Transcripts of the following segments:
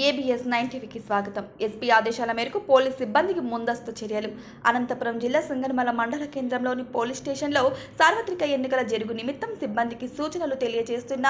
ABS 9 టీవీకి స్వాగతం. SP ఆదేశాల మేరకు పోలీస్ సిబ్బందికి ముందస్తు చర్యలు. అనంతపురం జిల్లా సింగనమల మండల కేంద్రంలోని పోలీస్ స్టేషన్లో సార్వత్రిక ఎన్నికల జరుగు నిమిత్తం సిబ్బందికి సూచనలు తెలియజేస్తున్న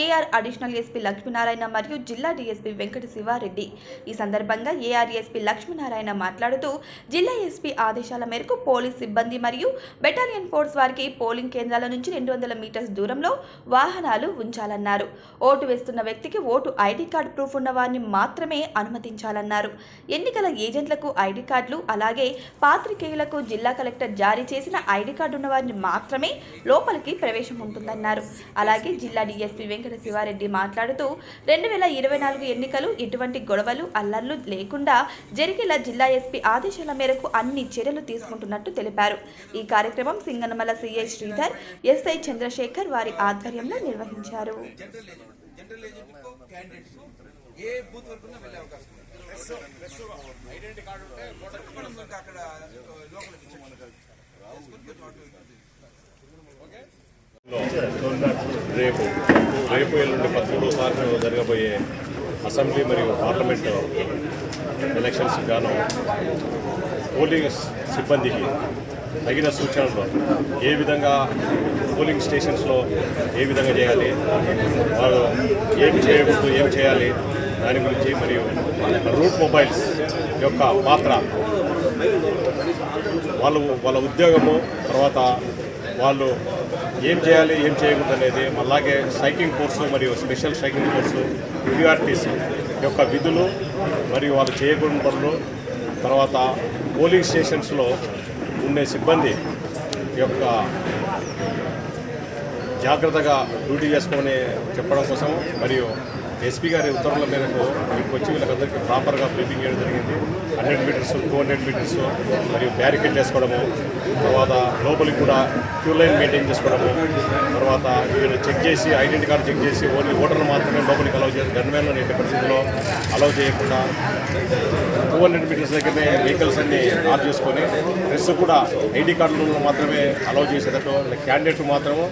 ఏఆర్ అడిషనల్ ఎస్పీ లక్ష్మీనారాయణ మరియు జిల్లా డీఎస్పీ వెంకట శివారెడ్డి. ఈ సందర్భంగా ఏఆర్ ఎస్పీ లక్ష్మీనారాయణ మాట్లాడుతూ, జిల్లా ఎస్పీ ఆదేశాల మేరకు పోలీస్ సిబ్బంది మరియు బెటాలియన్ ఫోర్స్ వారికి పోలింగ్ కేంద్రాల నుంచి 200 మీటర్స్ దూరంలో వాహనాలు ఉంచాలన్నారు. ఓటు వేస్తున్న వ్యక్తికి ఓటు ఐడి కార్డు ప్రూఫ్ ఉన్న వారిని మాత్రమే అనుమతించాలన్నారు. ఎన్నికల ఏజెంట్లకు ఐడి కార్డులు, అలాగే పాత్రికేయులకు జిల్లా కలెక్టర్ జారీ చేసిన ఐడి కార్డు ఉన్న వారిని మాత్రమే లోపలికి ప్రవేశం ఉంటుందన్నారు. అలాగే జిల్లా డీఎస్పీ వెంకట శివారెడ్డి మాట్లాడుతూ 2024 ఎన్నికలు ఎటువంటి గొడవలు అల్లర్లు లేకుండా జరిగేలా జిల్లా ఎస్పీ ఆదేశాల మేరకు అన్ని చర్యలు తీసుకుంటున్నట్టు తెలిపారు. ఈ కార్యక్రమం సింగనమల సిఐ శ్రీధర్, ఎస్ఐ చంద్రశేఖర్ వారి ఆధ్వర్యంలో నిర్వహించారు. ఏ బూత్ వరకు వెళ్ళే అవకాశం ఐడెంటిటీ కార్డు ఉంటే అక్కడ లోకల్ రేపు ఎల్లుండి 13వ తారీఖు జరగబోయే అసెంబ్లీ మరియు పార్లమెంట్ ఎలక్షన్స్ గాను పోలింగ్ సిబ్బందికి తగిన సూచనలు ఏ విధంగా పోలింగ్ స్టేషన్స్లో ఏ విధంగా చేయాలి, వాళ్ళు ఏమి చేయకూడదు, ఏమి చేయాలి దాని గురించి, మరియు రూట్ మొబైల్స్ యొక్క పాత్ర, వాళ్ళ ఉద్యోగము, తర్వాత వాళ్ళు ఏం చేయాలి ఏం చేయకూడదు అనేది, అలాగే స్ట్రైకింగ్ ఫోర్సు మరియు స్పెషల్ స్ట్రైకింగ్ ఫోర్సు PRTs యొక్క విధులు మరియు వాళ్ళు చేయకూడని పనులు, తర్వాత పోలింగ్ స్టేషన్స్లో ఉండే సిబ్బంది యొక్క జాగ్రత్తగా డ్యూటీ చేసుకొని చెప్పడం కోసం మరియు ఎస్పీ గారి ఉత్తర్వుల మేరకు ఇక్కడికి వచ్చి వీళ్ళకందరికీ ప్రాపర్గా బ్రీఫింగ్ చేయడం జరిగింది. 100 మీటర్స్ 200 మీటర్స్ మరియు బ్యారికేడ్ చేసుకోవడము, తర్వాత లోపలికి కూడా క్యూ లైన్ మెయింటైన్ చేసుకోవడము, తర్వాత వీళ్ళు చెక్ చేసి ఐడెంటిటీ కార్డు చెక్ చేసి ఓన్లీ ఓటర్లు మాత్రమే లోపలికి అలౌ చేయాలి. గన్మెన్లు ఎట్టి పరిస్థితుల్లో అలౌ చేయకుండా 200 మీటర్స్ దగ్గరనే వెహికల్స్ అన్ని ఆఫ్ చేసుకొని ప్రెస్ కూడా ఐడి కార్డులను మాత్రమే అలౌ చేసేటట్టు, క్యాండిడేట్ మాత్రము,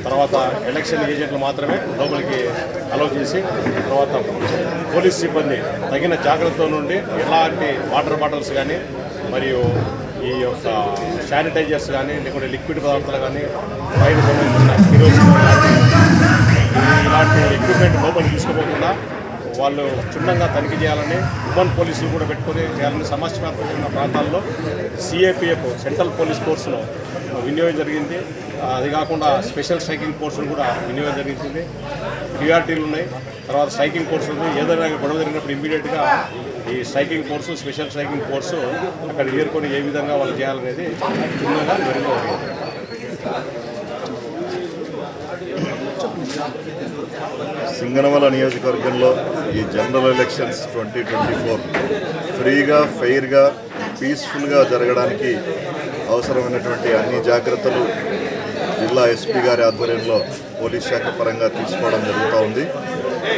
తర్వాత ఎలక్షన్ ఏజెంట్లు మాత్రమే లోపలికి అలౌ చేసి, తర్వాత పోలీస్ సిబ్బంది తగిన జాగ్రత్తల నుండి ఎలాంటి వాటర్ బాటిల్స్ కానీ మరియు ఈ యొక్క శానిటైజర్స్ కానీ, లేకుంటే లిక్విడ్ పదార్థాలు కానీ, ఫైర్ సంబంధించిన ఇలాంటి ఎక్విప్మెంట్ లోపలికి తీసుకోకుండా వాళ్ళు క్షుణ్ణంగా తనిఖీ చేయాలని ఉమెన్ పోలీసులు కూడా పెట్టుకొని చేయాలని సమస్యాత్మకమైన ప్రాంతాల్లో CAPF సెంట్రల్ పోలీస్ ఫోర్స్ను వినియోగం జరిగింది. అది కాకుండా స్పెషల్ స్ట్రైకింగ్ ఫోర్సులు కూడా వినియోగం జరిగింది. PRTలు ఉన్నాయి, తర్వాత స్ట్రైకింగ్ ఫోర్స్ ఉంది. ఏదైనా గొడవ జరిగినప్పుడు ఇమ్మీడియట్గా ఈ striking force, special striking force అక్కడ చేరుకొని ఏ విధంగా వాళ్ళు చేయాలనేది క్షుణ్ణంగా జరిగింది. సింగనమల నియోజకవర్గంలో ఈ జనరల్ ఎలక్షన్స్ 2024 ఫ్రీగా, ఫెయిర్గా, పీస్ఫుల్గా జరగడానికి అవసరమైనటువంటి అన్ని జాగ్రత్తలు జిల్లా ఎస్పీ గారి ఆధ్వర్యంలో పోలీస్ శాఖ పరంగా తీసుకోవడం జరుగుతూ ఉంది.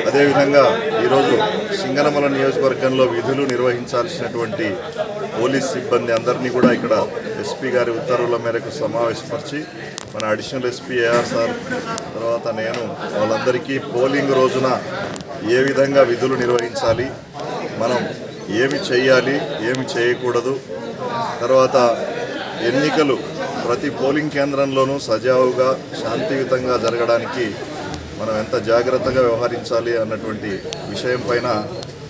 అదేవిధంగా ఈరోజు సింగనమల నియోజకవర్గంలో విధులు నిర్వహించాల్సినటువంటి పోలీస్ సిబ్బంది అందరినీ కూడా ఇక్కడ ఎస్పీ గారి ఉత్తర్వుల మేరకు సమావేశపరిచి మన అడిషనల్ ఎస్పీ ఏఆర్ సార్, తర్వాత నేను వాళ్ళందరికీ పోలింగ్ రోజున ఏ విధంగా విధులు నిర్వహించాలి, మనం ఏమి చేయాలి ఏమి చేయకూడదు, తర్వాత ఎన్నికలు ప్రతి పోలింగ్ కేంద్రంలోనూ సజావుగా శాంతియుతంగా జరగడానికి మనం ఎంత జాగ్రత్తగా వ్యవహరించాలి అన్నటువంటి విషయం పైన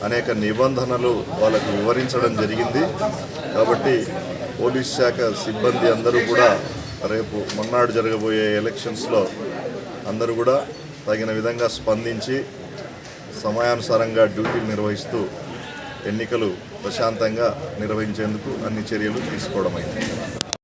అనేక నిబంధనలు వాళ్ళకు వివరించడం జరిగింది. కాబట్టి పోలీస్ శాఖ సిబ్బంది అందరూ కూడా రేపు మొన్నాడు జరగబోయే ఎలక్షన్స్లో అందరూ కూడా తగిన విధంగా స్పందించి సమయానుసారంగా డ్యూటీలు నిర్వహిస్తూ ఎన్నికలు ప్రశాంతంగా నిర్వహించేందుకు అన్ని చర్యలు తీసుకోవడం అయింది.